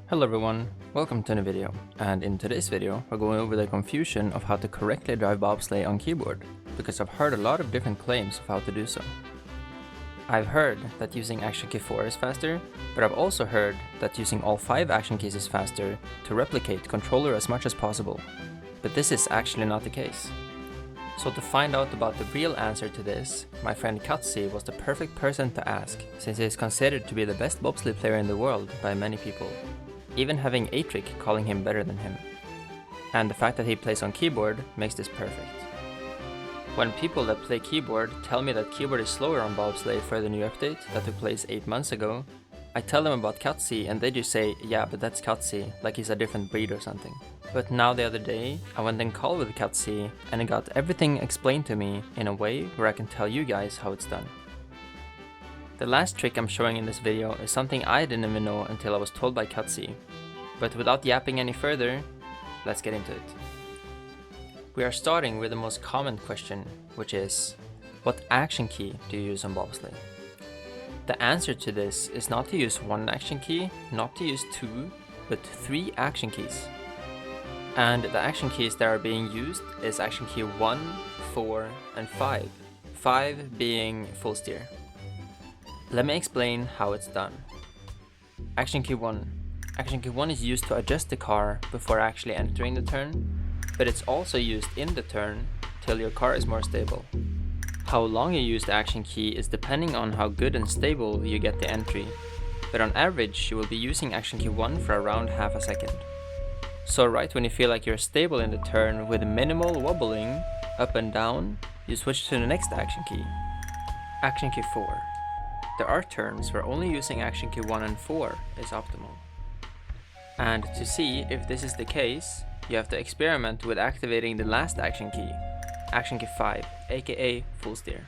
Hello everyone, welcome to a new video, and in today's video we're going over the confusion of how to correctly drive bobsleigh on keyboard, because I've heard a lot of different claims of how to do so. I've heard that using action key 4 is faster, but I've also heard that using all 5 action keys is faster to replicate controller as much as possible, but this is actually not the case. So to find out about the real answer to this, my friend Catzii was the perfect person to ask, since he is considered to be the best bobsleigh player in the world by many people, even having Atric calling him better than him. And the fact that he plays on keyboard makes this perfect. When people that play keyboard tell me that keyboard is slower on bobsleigh for the new update that took place 8 months ago, I tell them about Catzii and they just say, yeah, but that's Catzii, like he's a different breed or something. But now the other day, I went and called with Catzii and I got everything explained to me in a way where I can tell you guys how it's done. The last trick I'm showing in this video is something I didn't even know until I was told by Catzii. But without yapping any further, let's get into it. We are starting with the most common question, which is, what action key do you use on bobsleigh? The answer to this is not to use one action key, not to use 2, but 3 action keys. And the action keys that are being used is action key 1, 4, and 5. 5 being full steer. Let me explain how it's done. Action key 1. Action key 1 is used to adjust the car before actually entering the turn, but it's also used in the turn till your car is more stable. How long you use the action key is depending on how good and stable you get the entry, but on average you will be using action key 1 for around half a second. So right when you feel like you're stable in the turn with minimal wobbling up and down, you switch to the next action key. Action key 4. There are turns where only using action key 1 and 4 is optimal. And to see if this is the case, you have to experiment with activating the last action key, action key 5, aka full steer.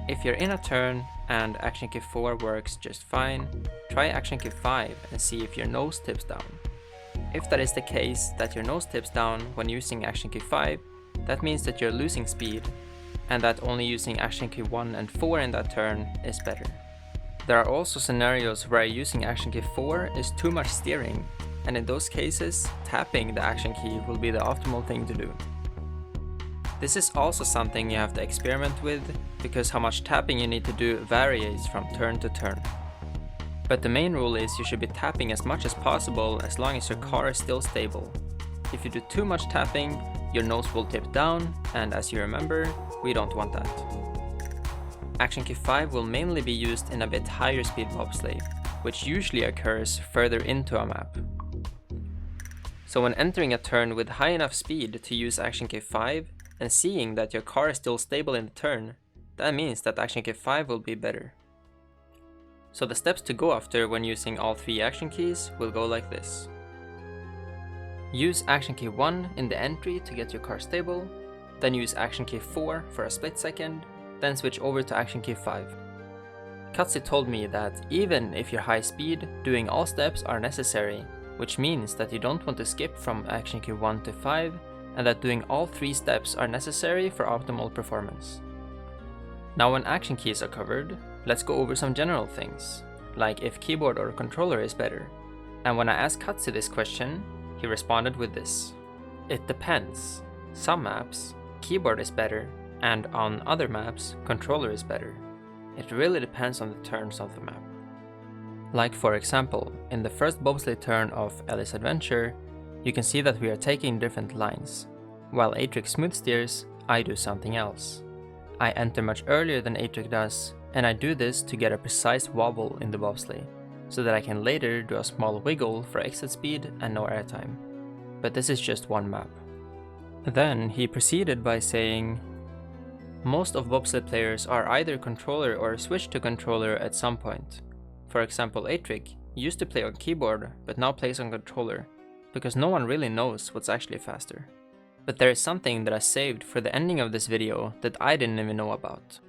If you're in a turn and action key 4 works just fine, try action key 5 and see if your nose tips down. If that is the case, that your nose tips down when using action key 5, that means that you're losing speed, and that only using action key 1 and 4 in that turn is better. There are also scenarios where using action key 4 is too much steering, and in those cases, tapping the action key will be the optimal thing to do. This is also something you have to experiment with, because how much tapping you need to do varies from turn to turn. But the main rule is you should be tapping as much as possible as long as your car is still stable. If you do too much tapping, your nose will tip down, and as you remember, we don't want that. Action key 5 will mainly be used in a bit higher speed bobsleigh, which usually occurs further into a map. So when entering a turn with high enough speed to use action key 5 and seeing that your car is still stable in the turn, that means that action key 5 will be better. So the steps to go after when using all 3 action keys will go like this. Use action key 1 in the entry to get your car stable, then use action key 4 for a split second, then switch over to action key 5. Catzii told me that even if you're high speed, doing all steps are necessary, which means that you don't want to skip from action key 1 to 5, and that doing all 3 steps are necessary for optimal performance. Now when action keys are covered, let's go over some general things, like if keyboard or controller is better. And when I asked Catzii this question, he responded with this. It depends. Some maps, keyboard is better, and on other maps, controller is better. It really depends on the turns of the map. Like for example, in the first bobsleigh turn of Ellie's Adventure, you can see that we are taking different lines. While Atric smooth steers, I do something else. I enter much earlier than Atric does, and I do this to get a precise wobble in the bobsleigh, so that I can later do a small wiggle for exit speed and no airtime. But this is just one map. Then he proceeded by saying, most of bobsleigh players are either controller or switch to controller at some point. For example, Atric used to play on keyboard but now plays on controller, because no one really knows what's actually faster. But there is something that I saved for the ending of this video that I didn't even know about.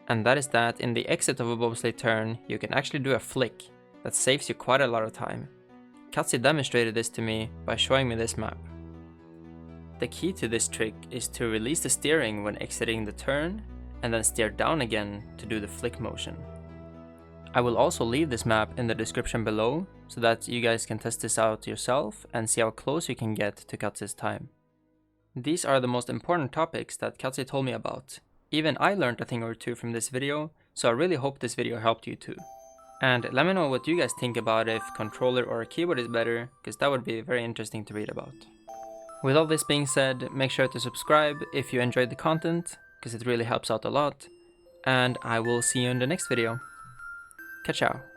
And that is that in the exit of a bobsleigh turn, you can actually do a flick that saves you quite a lot of time. Catzii demonstrated this to me by showing me this map. The key to this trick is to release the steering when exiting the turn, and then steer down again to do the flick motion. I will also leave this map in the description below, so that you guys can test this out yourself and see how close you can get to Catzii's time. These are the most important topics that Catzii told me about. Even I learned a thing or two from this video, so I really hope this video helped you too. And let me know what you guys think about if controller or keyboard is better, because that would be very interesting to read about. With all this being said, make sure to subscribe if you enjoyed the content, because it really helps out a lot, and I will see you in the next video. Ciao.